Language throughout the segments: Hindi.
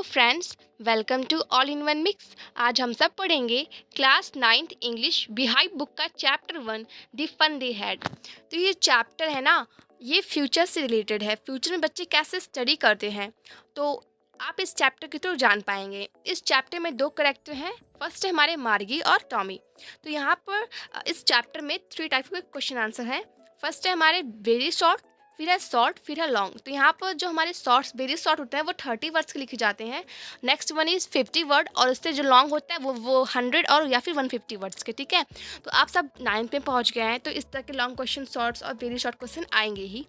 Friends, welcome to all in one mix. आज हम सब पढ़ेंगे class 9th English behind book का chapter 1 the fun they had. तो ये चैप्टर है ना, ये फ्यूचर से रिलेटेड है। फ्यूचर में बच्चे कैसे स्टडी करते हैं तो आप इस चैप्टर के थ्रू जान पाएंगे। इस चैप्टर में दो करेक्टर हैं। फर्स्ट है हमारे मार्गी और टॉमी। तो यहाँ पर इस चैप्टर में 3 टाइप के क्वेश्चन आंसर हैं। फर्स्ट है हमारे वेरी शॉर्ट, फिर है शॉर्ट, फिर है लॉन्ग। तो यहाँ पर जो हमारे शॉर्ट्स वेरी शॉर्ट होते हैं वो 30 वर्ड्स के लिखे जाते हैं। नेक्स्ट वन इज़ 50 वर्ड, और उससे जो लॉन्ग होता है वो 100 और या फिर 150 वर्ड्स के। ठीक है, तो आप सब 9th में पहुँच गए हैं, तो इस तरह के लॉन्ग क्वेश्चन, शॉर्ट्स और वेरी शॉर्ट क्वेश्चन आएंगे ही।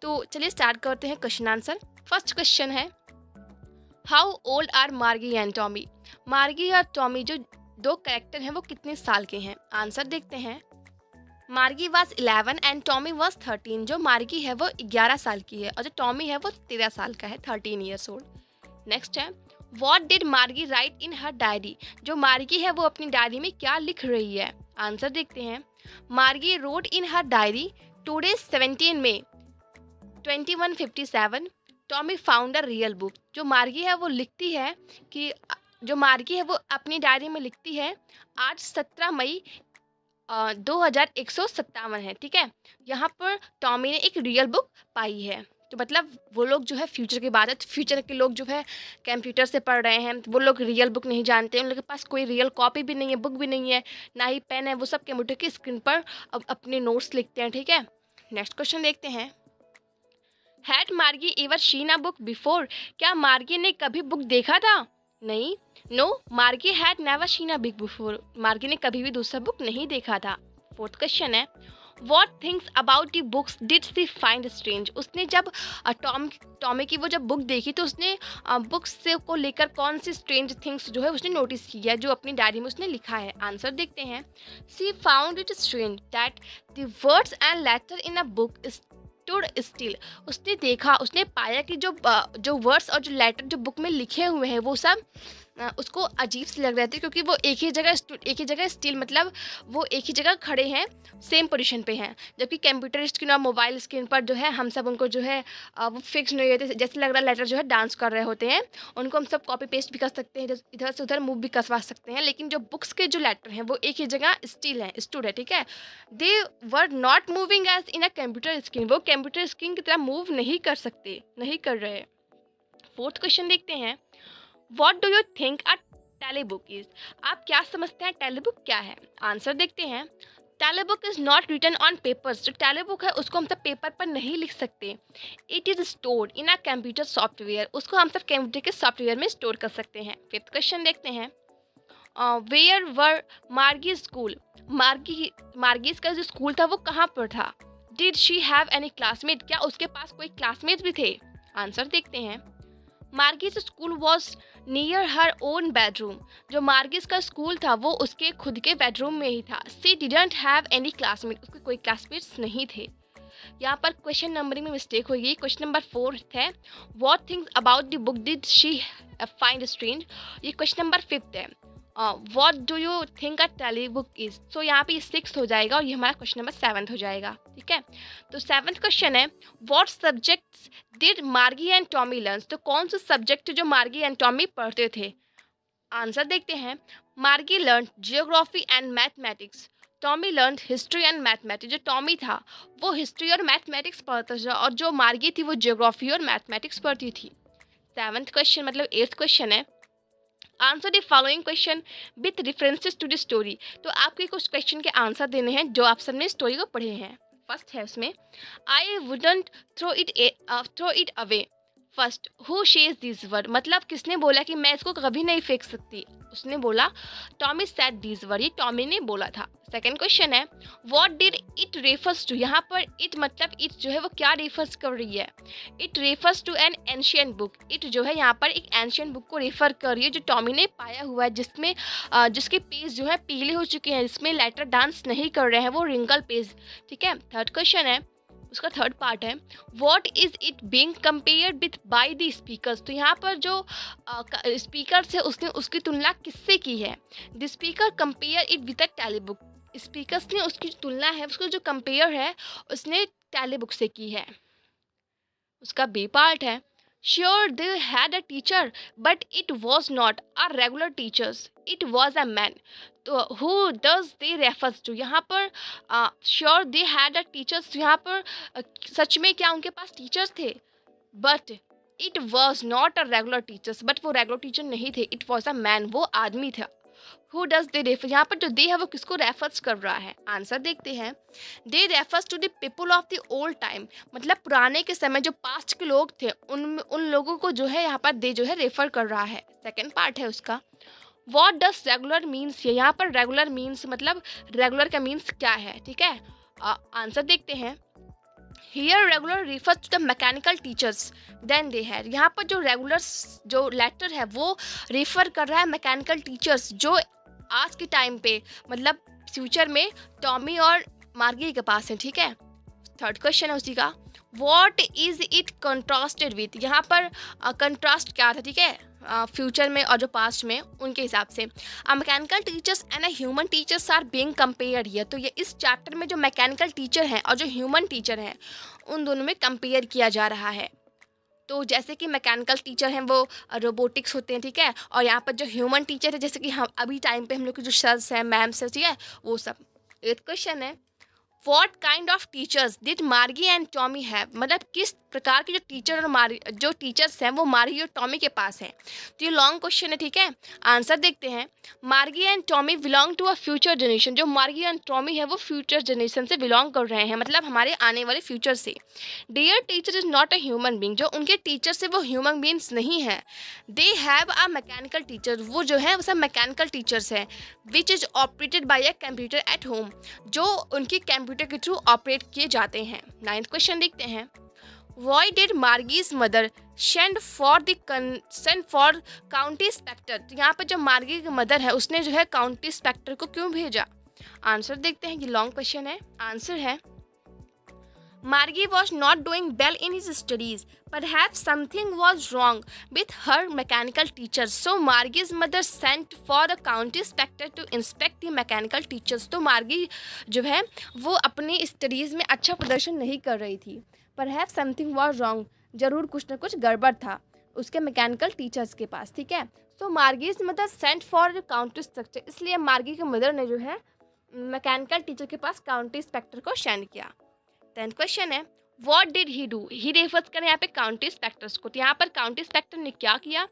तो चलिए स्टार्ट करते हैं क्वेश्चन आंसर। फर्स्ट क्वेश्चन है, हाउ ओल्ड आर मार्गी एंड टॉमी। मार्गी और टॉमी जो दो कैरेक्टर हैं वो कितने साल के हैं? आंसर देखते हैं। मार्गी वॉज 11 एंड टॉमी वॉज 13। जो मार्गी है वो 11 साल की है और जो टॉमी है वो 13 साल का है, 13 ईयर्स ओल्ड। नेक्स्ट है, वॉट डिड मार्गी राइट इन हर डायरी। जो मार्गी है वो अपनी डायरी में क्या लिख रही है? आंसर देखते हैं। Margie wrote in her diary today 17 May 2157 Tommy found a real book. जो मार्गी है वो लिखती है कि जो मार्गी है वो अपनी डायरी में लिखती है आज 17 मई 2157 है। ठीक है, यहाँ पर टॉमी ने एक रियल बुक पाई है। तो मतलब वो लोग जो है फ्यूचर की बात है, तो फ्यूचर के लोग जो है कंप्यूटर से पढ़ रहे हैं, वो लोग रियल बुक नहीं जानते, उन लोगों के पास कोई रियल कॉपी भी नहीं है, बुक भी नहीं है, ना ही पेन है। वो सब कंप्यूटर की स्क्रीन पर अपने नोट्स लिखते हैं। ठीक है, नेक्स्ट क्वेश्चन देखते हैं। Had Margie ever seen a book before. क्या मार्गी ने कभी बुक देखा था? नहीं, no, Margie had never seen a book before. Margie ने कभी भी दूसरा बुक नहीं देखा था। फोर्थ क्वेश्चन है, what things about the books did she find strange. उसने जब टॉमी की वो जब बुक देखी तो उसने बुक्स से को लेकर कौन सी स्ट्रेंज थिंग्स जो है उसने नोटिस की है, जो अपनी डायरी में उसने लिखा है? आंसर देखते हैं। She found it strange that the words and later in a book stood still. उसने देखा, उसने पाया कि जो वर्ड्स और जो लेटर जो बुक में लिखे हुए हैं वो सब उसको अजीब से लग रहे थे, क्योंकि वो एक ही जगह स्टिल मतलब वो एक ही जगह खड़े हैं, सेम पोजीशन पे हैं। जबकि कंप्यूटर स्क्रीन और मोबाइल स्क्रीन पर जो है हम सब उनको जो है वो फिक्स नहीं रहते, जैसे लग रहा है लेटर जो है डांस कर रहे होते हैं। उनको हम सब कॉपी पेस्ट भी कर सकते हैं, इधर से उधर मूव भी करवा सकते हैं, लेकिन जो बुक्स के जो लेटर हैं वो एक ही जगह स्टिल है, स्टूड है। ठीक है, they were not moving as in a computer screen. वो कंप्यूटर स्क्रीन की तरह मूव नहीं कर रहे। फोर्थ क्वेश्चन देखते हैं, what do you think a telebook is. आप क्या समझते हैं टेलीबुक क्या है? आंसर देखते हैं। Telebook is not written on papers. जो टेलीबुक है उसको हम सब पेपर पर नहीं लिख सकते। It is stored in a computer software. उसको हम सब कंप्यूटर के सॉफ्टवेयर में स्टोर कर सकते हैं। फिफ्थ क्वेश्चन देखते हैं, वेयर वर मार्गी स्कूल। मार्गीज का जो स्कूल था वो कहाँ पर था? Did she have any classmate. क्या उसके पास कोई क्लासमेट भी थे? आंसर देखते हैं। Margie's school was near her own bedroom. जो मार्गीज का स्कूल था वो उसके खुद के बेडरूम में ही था। She didn't have any classmate. उसके कोई क्लासमेट्स नहीं थे। यहाँ पर क्वेश्चन नंबरिंग में मिस्टेक हुई। क्वेश्चन नंबर 4 है, what things about the book did she find strange. ये क्वेश्चन नंबर 5 है, what do you think a telebook is. So यहाँ पे ये 6 हो जाएगा और ये हमारा क्वेश्चन नंबर 7 हो जाएगा। ठीक है, तो 7th क्वेश्चन है, व्हाट सब्जेक्ट्स डिड मार्गी एंड टॉमी लर्न। तो कौन से सब्जेक्ट जो मार्गी एंड टॉमी पढ़ते थे? आंसर देखते हैं। मार्गी learn geography and mathematics. Tommy learn history and mathematics. जो टॉमी था वो हिस्ट्री और मैथमेटिक्स पढ़ता था और जो मार्गी थी वो जियोग्राफी और मैथमेटिक्स पढ़ती थी। 7th क्वेश्चन मतलब 8th क्वेश्चन है, answer the following question with references to the story. तो आपके कुछ क्वेश्चन के आंसर देने हैं जो आप सबने स्टोरी को पढ़े हैं। फर्स्ट है उसमें, I wouldn't throw it away. First, who says this word. मतलब किसने बोला कि मैं इसको कभी नहीं फेंक सकती? उसने बोला, टॉमी सेड दिस वर्ड। ये टॉमी ने बोला था। सेकंड क्वेश्चन है, what did it refers to. यहाँ पर इट मतलब इट जो है वो क्या रेफर्स कर रही है? It refers to an ancient book. It जो है यहाँ पर एक एंशियंट बुक को रेफर कर रही है जो टॉमी ने पाया हुआ है, जिसमें जिसके पेज जो है पीले हो चुके हैं, जिसमें लेटर डांस नहीं कर रहे हैं, वो रिंकल पेज। ठीक है, थर्ड क्वेश्चन है, उसका थर्ड पार्ट है, what is it being compared with by the speakers. तो यहाँ पर जो स्पीकर्स है उसने उसकी तुलना किससे की है? The speaker compare it with a telebook. Speakers ने उसकी तुलना है, उसको जो कंपेयर है उसने टेलीबुक से की है। उसका बी पार्ट है, Sure, they had a teacher, but it was not a regular teachers. It was a man. तो who does they refers to यहाँ पर sure they had a teachers, यहाँ पर सच में क्या उनके पास टीचर्स थे, but it was not a regular teachers, but वो रेगुलर टीचर नहीं थे, इट वॉज अ मैन, वो आदमी था. हु डज दे रेफर, यहाँ पर जो दे है वो किसको रेफर्स कर रहा है, आंसर देखते हैं. They refers to the people of the old time, मतलब पुराने के समय जो पास्ट के लोग थे उन लोगों को जो है यहाँ पर दे जो है रेफर कर रहा है. सेकेंड पार्ट है उसका. वॉट डज रेगुलर मीन्स, यहाँ पर रेगुलर मीन्स मतलब रेगुलर का मीन्स क्या है, ठीक है. आंसर देखते हैं. Here regular refers to the mechanical teachers then they had, यहाँ पर जो रेगुलर जो लेटर है वो रेफर कर रहा है मैकेनिकल टीचर्स जो आज के टाइम पे मतलब फ्यूचर में टॉमी और मार्गी के पास है, ठीक है. थर्ड क्वेश्चन है उसी का. What is it contrasted with, यहाँ पर कंट्रास्ट क्या था, ठीक है, फ्यूचर में और जो पास्ट में उनके हिसाब से. Mechanical teachers and human teachers are being compare here, तो ये इस चैप्टर में जो मैकेनिकल टीचर हैं और जो ह्यूमन टीचर हैं उन दोनों में कंपेयर किया जा रहा है. तो जैसे कि मैकेनिकल टीचर हैं वो रोबोटिक्स होते हैं, ठीक है, और यहाँ पर जो ह्यूमन टीचर है जैसे कि हम अभी टाइम पे हम लोग के जो सर्स हैं मैम्स हैं, ठीक है, वो सब. एथ क्वेश्चन है. What kind of teachers did मार्गी एंड टॉमी हैव, मतलब किस प्रकार के जो टीचर और जो टीचर्स हैं वो मार्गी और टॉमी के पास हैं. तो ये लॉन्ग क्वेश्चन है, ठीक है. आंसर देखते हैं. Margie and Tommy belong to a future generation, जो मार्गी एंड टॉमी है वो फ्यूचर जनरेशन से बिलोंग कर रहे हैं, मतलब हमारे आने वाले फ्यूचर से. Dear teacher is not a human being, जो उनके टीचर से वो ह्यूमन बींग्स नहीं है. They have a mechanical teacher, वो जो है वो सब मैकेनिकल टीचर्स हैं. Which is operated by a computer at home, जो उनकी कंप्यूटर के थ्रू ऑपरेट किए जाते हैं. नाइन्थ क्वेश्चन देखते हैं. Why did Margie's mother send for county inspector, तो यहाँ पर जो मार्गी की मदर है उसने जो है काउंटी इंस्पेक्टर को क्यों भेजा. आंसर देखते हैं. ये लॉन्ग क्वेश्चन है. आंसर है. Margie was not doing well in his studies. Perhaps something was wrong with her mechanical teachers. So Margie's mother sent for the county inspector to inspect the mechanical teachers. तो मार्गी जो है वो अपनी स्टडीज़ में अच्छा प्रदर्शन नहीं कर रही थी. Perhaps something was wrong. ज़रूर कुछ ना कुछ गड़बड़ था उसके मैकेनिकल टीचर्स के पास, ठीक है. तो Margie's mother sent for county inspector, इसलिए मार्गी की मदर ने जो है मैकेनिकल टीचर के पास काउंटी इंस्पेक्टर को सेंड किया. 10th क्वेश्चन है. What did he do, he refers करें यहाँ पे काउंटी इंस्पेक्टर्स को, तो यहाँ पर काउंटी इंस्पेक्टर ने क्या किया.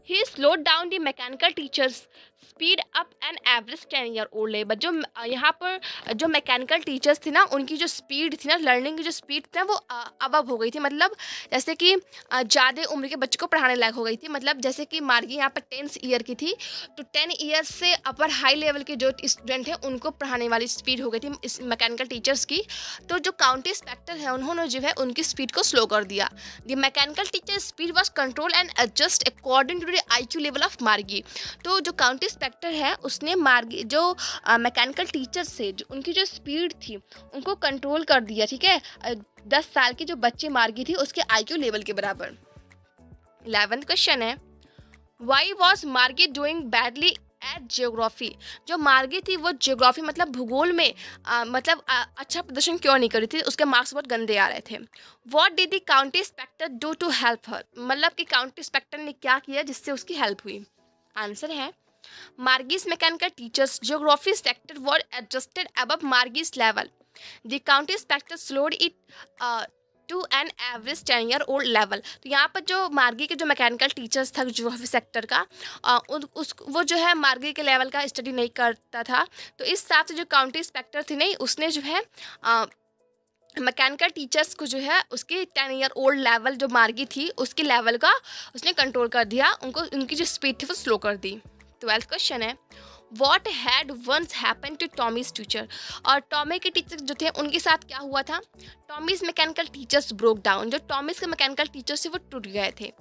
He slowed down the mechanical teacher's speed up an average 10 year old labour, जो यहाँ पर जो मैकेनिकल टीचर्स थी ना उनकी जो स्पीड थी ना, लर्निंग की जो स्पीड थी ना वो अबव हो गई थी, मतलब जैसे कि ज़्यादा उम्र के बच्चों को पढ़ाने लायक हो गई थी. मतलब जैसे कि मार्गी यहाँ पर 10 ईयर की थी तो 10 ईयर से अपर हाई लेवल के जो स्टूडेंट हैं उनको पढ़ाने वाली स्पीड हो गई थी इस मैकेनिकल टीचर्स की. तो जो काउंटी इंस्पेक्टर है उन्होंने जो है उनकी स्पीड को स्लो कर दिया. The mechanical teacher speed was control and adjust according to the IQ level of Margie. तो जो काउंटी इंस्पेक्टर है उसने मार्गी जो मैकेनिकल टीचर से जो उनकी जो स्पीड थी उनको कंट्रोल कर दिया, ठीक है. 10 साल की जो बच्चे मार्गी थी उसके IQ लेवल के बराबर. 11th क्वेश्चन है. वाई वॉज मार्गी डूइंग बैडली एट जियोग्राफी, जो मार्गी थी वो जियोग्राफी मतलब भूगोल में अच्छा प्रदर्शन क्यों नहीं करी थी, उसके मार्क्स बहुत गंदे आ रहे थे. What did the county inspector do to help her, मतलब कि काउंटी इंस्पेक्टर ने क्या किया जिससे उसकी हेल्प हुई. आंसर है. Margie's mechanical teachers geography sector were adjusted above Margie's level. The county inspector slowed it to an average 10-year-old level. तो यहाँ पर जो मार्गी के जो मैकेनिकल टीचर्स था जियोग्राफी सेक्टर का वो जो है मार्गी के लेवल का स्टडी नहीं करता था, तो इस हिसाब से जो काउंटी इंस्पेक्टर थी नहीं उसने जो है मैकेनिकल टीचर्स को जो है उसके 10 ईयर ओल्ड लेवल जो मार्गी थी उसके लेवल का उसने कंट्रोल कर दिया, उनको उनकी जो स्पीड थी वो स्लो कर दी. 12th क्वेश्चन है. What had once happen to Tommy's teacher, और टॉमी के टीचर जो थे उनके साथ क्या हुआ था. Tommy's mechanical teachers broke down, जो टॉमीज के मैकेनिकल टीचर्स थे वो टूट गए थे.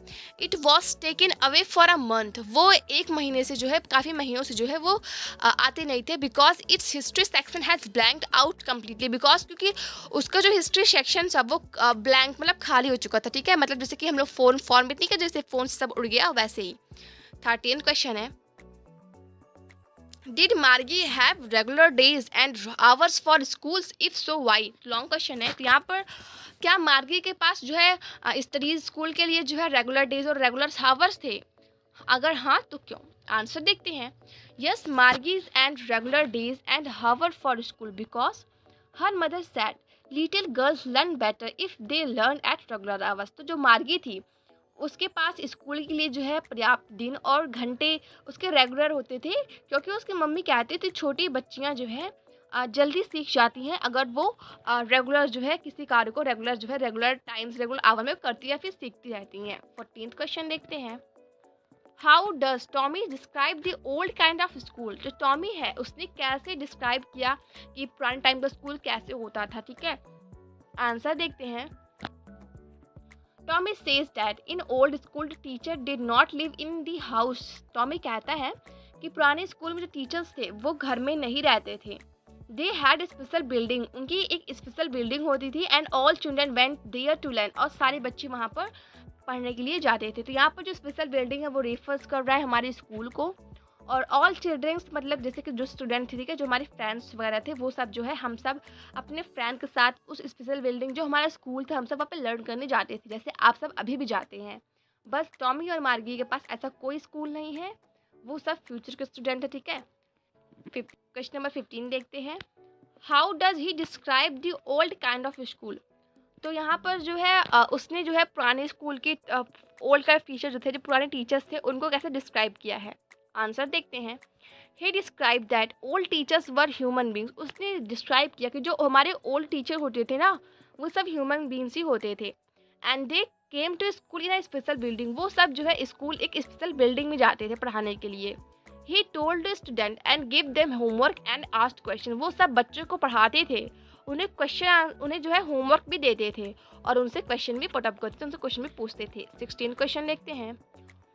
It was taken away for a month, वो एक महीने से जो है काफ़ी महीनों से जो है वो आते नहीं थे. Because it's history section has blanked out completely, because क्योंकि उसका जो हिस्ट्री सेक्शन था वो ब्लैंक मतलब खाली हो चुका था, ठीक है. मतलब जैसे कि हम लोग फ़ोन फॉर्मेट नहीं कर जैसे फ़ोन से सब उड़ गया वैसे ही. 13th क्वेश्चन है. Did Margie have regular days and hours for schools, if so why? Long question है। तो यहाँ पर क्या मार्गी के पास जो है स्टडीज स्कूल के लिए जो है रेगुलर डेज और रेगुलर आवर्स थे? अगर हाँ तो क्यों? आंसर देखते हैं। Yes, Margie's and regular days and hour for school because her mother said little girls learn better if they learn at regular hours. तो जो मार्गी थी उसके पास स्कूल के लिए जो है पर्याप्त दिन और घंटे उसके रेगुलर होते थे, क्योंकि उसकी मम्मी कहती थी छोटी बच्चियां जो है जल्दी सीख जाती हैं अगर वो रेगुलर जो है किसी कार्य को रेगुलर जो है रेगुलर टाइम्स रेगुलर आवर में करती है, फिर सीखती रहती हैं। 14th क्वेश्चन देखते हैं। How does Tommy describe the old kind of school? जो टॉमी है उसने कैसे डिस्क्राइब किया कि पुराने टाइम का स्कूल कैसे होता था? ठीक है, आंसर देखते हैं। Tommy says that in old school teacher did not live in the house. Tommy कहता है कि पुराने स्कूल में जो टीचर्स थे वो घर में नहीं रहते थे। दे हैड स्पेशल बिल्डिंग, उनकी एक स्पेशल बिल्डिंग होती थी। And all children went there to learn, और सारे बच्चे वहाँ पर पढ़ने के लिए जाते थे। तो यहाँ पर जो स्पेशल बिल्डिंग है वो रेफर्स कर रहा है हमारे स्कूल को। और ऑल चिल्ड्रंस मतलब जैसे कि जो स्टूडेंट थे, ठीक है, जो हमारे फ्रेंड्स वगैरह थे, वो सब जो है हम सब अपने फ्रेंड के साथ उस स्पेशल बिल्डिंग जो हमारा स्कूल था हम सब वहाँ पे लर्न करने जाते थे, जैसे आप सब अभी भी जाते हैं। बस टॉमी और मार्गी के पास ऐसा कोई स्कूल नहीं है, वो सब फ्यूचर के स्टूडेंट है। ठीक है, क्वेश्चन नंबर 15 देखते हैं। How does he describe the old kind of school? तो यहाँ पर जो है उसने जो है पुराने स्कूल के ओल्ड का टीचर जो थे, जो पुराने टीचर्स थे, उनको कैसे डिस्क्राइब किया है? आंसर देखते हैं। He describe that old teachers were human beings. उसने डिस्क्राइब किया कि जो हमारे ओल्ड टीचर होते थे ना, वो सब ह्यूमन बींग्स ही होते थे। And they came to school in a special building. वो सब जो है स्कूल एक स्पेशल बिल्डिंग में जाते थे पढ़ाने के लिए। He told student and give them homework and asked question. वो सब बच्चों को पढ़ाते थे, उन्हें जो है होमवर्क भी देते थे और उनसे क्वेश्चन भी पुटअप करते थे, उनसे क्वेश्चन भी पूछते थे। 16 क्वेश्चन देखते हैं।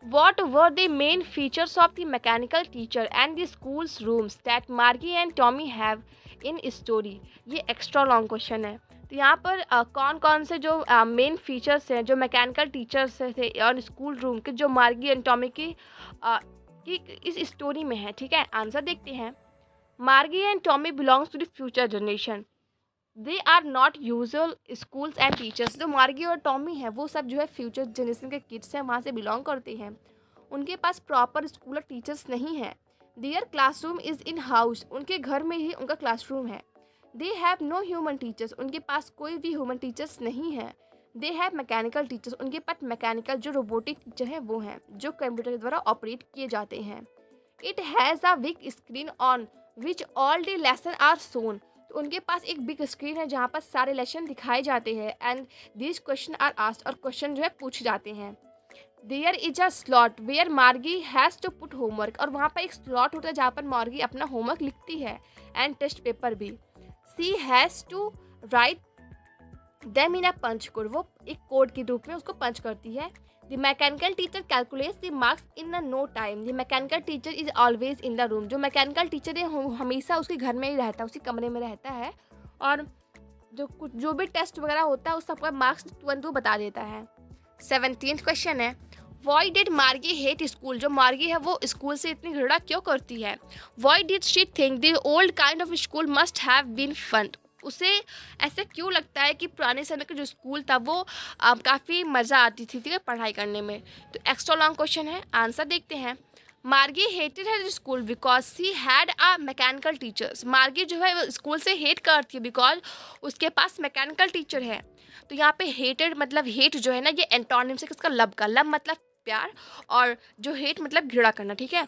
What were the main features of the mechanical teacher and the school's rooms that Margie and Tommy have in story? ये एक्स्ट्रा लॉन्ग क्वेश्चन है। तो यहाँ पर कौन कौन से जो मेन फीचर्स हैं जो मैकेनिकल टीचर्स थे और स्कूल रूम के जो मार्गी एंड टॉमी की इस स्टोरी में है। ठीक है, आंसर देखते हैं। Margie and Tommy belongs to the future generation. They are not usual schools and teachers. जो मार्गी और टॉमी है वो सब जो है फ्यूचर जनरेशन के किड्स हैं, वहाँ से बिलोंग करते हैं। उनके पास प्रॉपर स्कूल और टीचर्स नहीं है। Their classroom is in house. उनके घर में ही उनका क्लासरूम है। They have no human teachers. उनके पास कोई भी ह्यूमन टीचर्स नहीं है। They have mechanical teachers. उनके पास मैकेनिकल जो रोबोटिक टीचर हैं वो हैं, जो कंप्यूटर के द्वारा ऑपरेट किए जाते हैं। It has a big screen on which all the lesson are shown. तो उनके पास एक बिग स्क्रीन है जहाँ पर सारे लेसन दिखाए जाते हैं। And this question are asked, और क्वेश्चन जो है पूछे जाते हैं। There is a slot where Margie has to put homework. और वहाँ पर एक स्लॉट होता है जहाँ पर मार्गी अपना होमवर्क लिखती है एंड टेस्ट पेपर भी। She has to write them in a punch code. वो एक कोड के रूप में उसको पंच करती है। The mechanical teacher calculates the marks in a no time. The mechanical teacher is always in the room. जो मैकेनिकल टीचर है हमेशा उसके घर में ही रहता है, उसी कमरे में रहता है, और जो भी टेस्ट वगैरह होता है उस सबका मार्क्स तुरंत वो बता देता है। 17th क्वेश्चन है। वाई डिड मार्गी हेट स्कूल? जो मार्गी है वो स्कूल से इतनी घृणा क्यों करती है? Why did she think the old kind of school must have been fun? उसे ऐसा क्यों लगता है कि पुराने समय का जो स्कूल था वो काफ़ी मज़ा आती थी, ठीक है, पढ़ाई करने में? तो एक्स्ट्रा लॉन्ग क्वेश्चन है, आंसर देखते हैं। मार्गी hated her school because she had a mechanical teachers. मार्गी जो है वो स्कूल से हेट करती है बिकॉज उसके पास मैकेनिकल टीचर है। तो यहाँ पे हेटेड मतलब हेट जो है ना, ये एंटोनिम से किसका? लव का। लव मतलब प्यार, और जो हेट मतलब घृणा करना। ठीक है,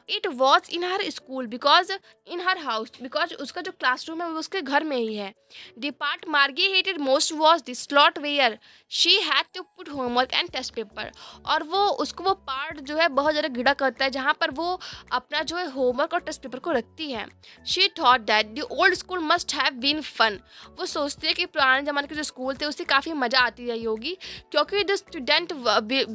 it was in her school because in her house. Because उसका जो क्लासरूम है वो उसके घर में ही है। The part Margie hated most was the slot where she had to put homework and test paper. और वो पार्ट जो है बहुत ज़्यादा घृणा करता है जहाँ पर वो अपना जो है होमवर्क और टेस्ट पेपर को रखती है। She thought that the old school must have been fun. वो सोचती है कि पुराने ज़माने के जो स्कूल थे उससे काफ़ी मज़ा आती रही होगी, क्योंकि the student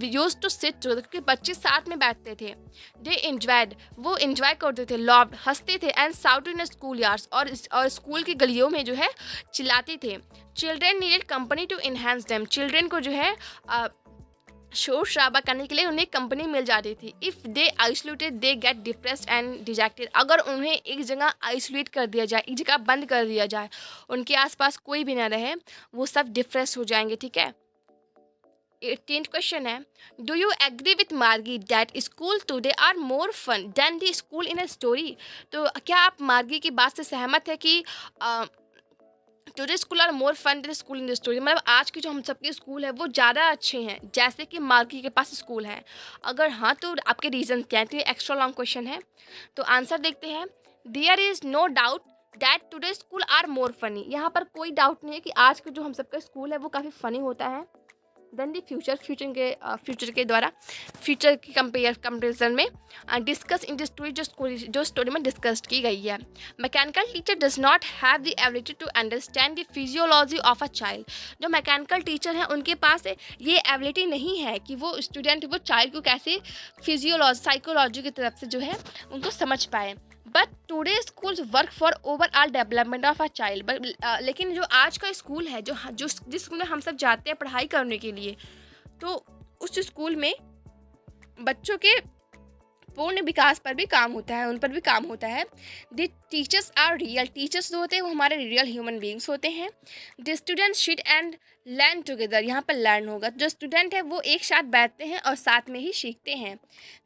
used to sit together, क्योंकि बच्चे साथ में बैठते थे। दे एंजॉयड, वो एंजॉय करते थे। लव्ड, हंसते थे। And shouted in school yards, और स्कूल की गलियों में जो है चिल्लाते थे। Children needed company to enhance them. Children को जो है शोर शराबा करने के लिए उन्हें कंपनी मिल जाती थी। If they isolated they get depressed and dejected. अगर उन्हें एक जगह आइसोलेट कर दिया जाए, एक जगह बंद कर दिया जाए, उनके आसपास कोई भी ना रहे, वो सब डिप्रेस हो जाएंगे, ठीक है। 18th क्वेश्चन है, do you agree with Margie that school today are more fun than the school in a story. तो क्या आप मार्गी की बात से सहमत है कि today school are more fun than school in the story, मतलब आज के जो हम सबके स्कूल है वो ज़्यादा अच्छे हैं जैसे कि मार्गी के पास स्कूल है। अगर हाँ तो आपके रीज़न क्या हैं, तो ये एक्स्ट्रा लॉन्ग क्वेश्चन है। तो आंसर देखते हैं। There is no doubt that today school are more funny. यहाँ पर कोई डाउट नहीं है कि आज के जो हम सबका स्कूल है वो काफ़ी फ़नी होता है देन दी फ्यूचर के द्वारा फ्यूचर की कंपेरिजन में डिस्कस इन द स्टोरी, जो स्टोरी में डिस्कस की गई है। Mechanical teacher does not have the ability to understand the physiology of a child. जो मैकेनिकल टीचर हैं उनके पास ये एबिलिटी नहीं है कि वो चाइल्ड को कैसे फिजियोलॉजी साइकोलॉजी की तरफ से जो है उनको समझ पाए। But today schools work for overall development of a child. लेकिन जो आज का स्कूल है, जिस स्कूल में हम सब जाते हैं पढ़ाई करने के लिए, तो उस स्कूल में बच्चों के पूर्ण विकास पर भी काम होता है, उन पर भी काम होता है। The teachers are real. Teachers जो होते हैं वो हमारे रियल ह्यूमन बींग्स होते हैं। The students shit and learn together. यहाँ पर लर्न होगा, जो स्टूडेंट है वो एक साथ बैठते हैं और साथ में ही सीखते हैं।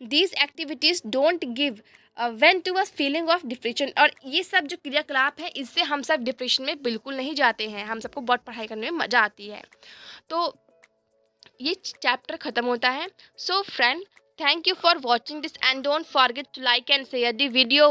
These activities don't give vent to a feeling of depression. और ये सब जो क्रियाकलाप है इससे हम सब डिप्रेशन में बिल्कुल नहीं जाते हैं, हम सबको बहुत पढ़ाई करने में मज़ा आती है। तो ये चैप्टर ख़त्म होता है। So friend, thank you for watching this and don't forget to like and share the video.